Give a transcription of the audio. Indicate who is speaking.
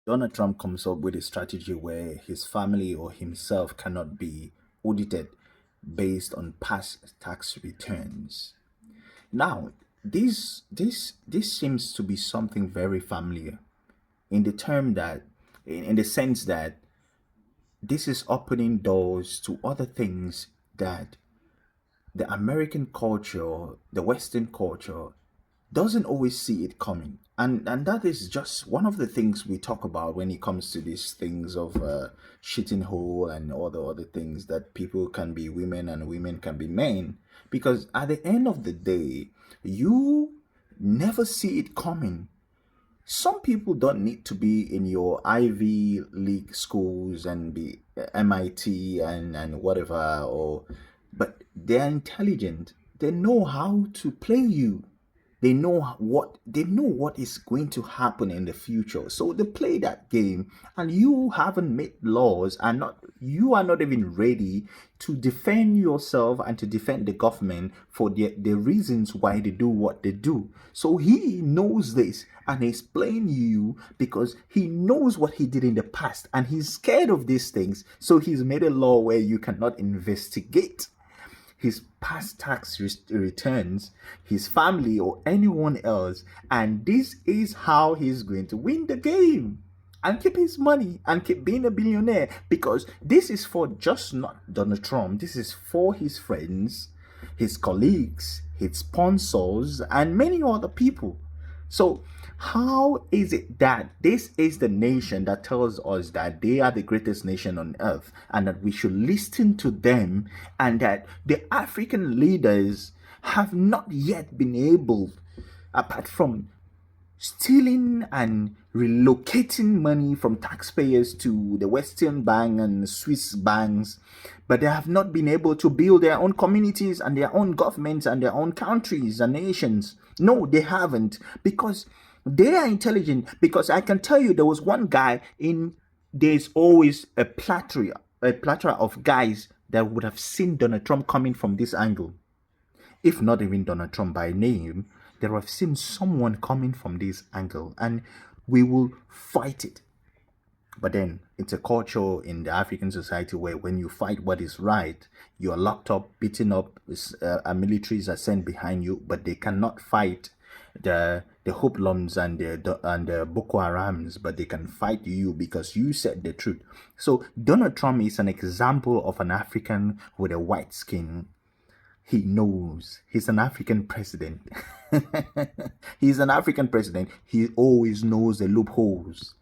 Speaker 1: Donald Trump comes up with a strategy where his family or himself cannot be audited based on past tax returns. Now, this seems to be something very familiar in the term that, in the sense that this is opening doors to other things that the American culture, the Western culture, doesn't always see it coming. And that is just one of the things we talk about when it comes to these things of shitting hole and all the other things that people can be women and women can be men. Because at the end of the day, you never see it coming. Some people don't need to be in your Ivy League schools and be MIT and whatever, or but they're intelligent. They know how to play you. They know what is going to happen in the future. So they play that game, and you haven't made laws, and not you are not even ready to defend yourself and to defend the government for the reasons why they do what they do. So he knows this, and he's playing you because he knows what he did in the past, and he's scared of these things. So he's made a law where you cannot investigate his past tax returns, his family, or anyone else. And this is how he's going to win the game and keep his money and keep being a billionaire, because this is for just not Donald Trump. This is for his friends, his colleagues, his sponsors, and many other people. So, how is it that this is the nation that tells us that they are the greatest nation on earth and that we should listen to them, and that the African leaders have not yet been able, apart from stealing and relocating money from taxpayers to the Western bank and Swiss banks, but they have not been able to build their own communities and their own governments and their own countries and nations? No, they haven't, because they are intelligent. Because I can tell you, there was one guy in, there's always a plethora of guys that would have seen Donald Trump coming from this angle. If not even Donald Trump by name, they have seen someone coming from this angle, and we will fight it. But then it's a culture in the African society where when you fight what is right, you are locked up, beaten up, militaries are sent behind you, but they cannot fight the hoodlums and the Boko Harams, but they can fight you because you said the truth. So Donald Trump is an example of an African with a white skin. He knows he's an African president. He's an African president. He always knows the loopholes.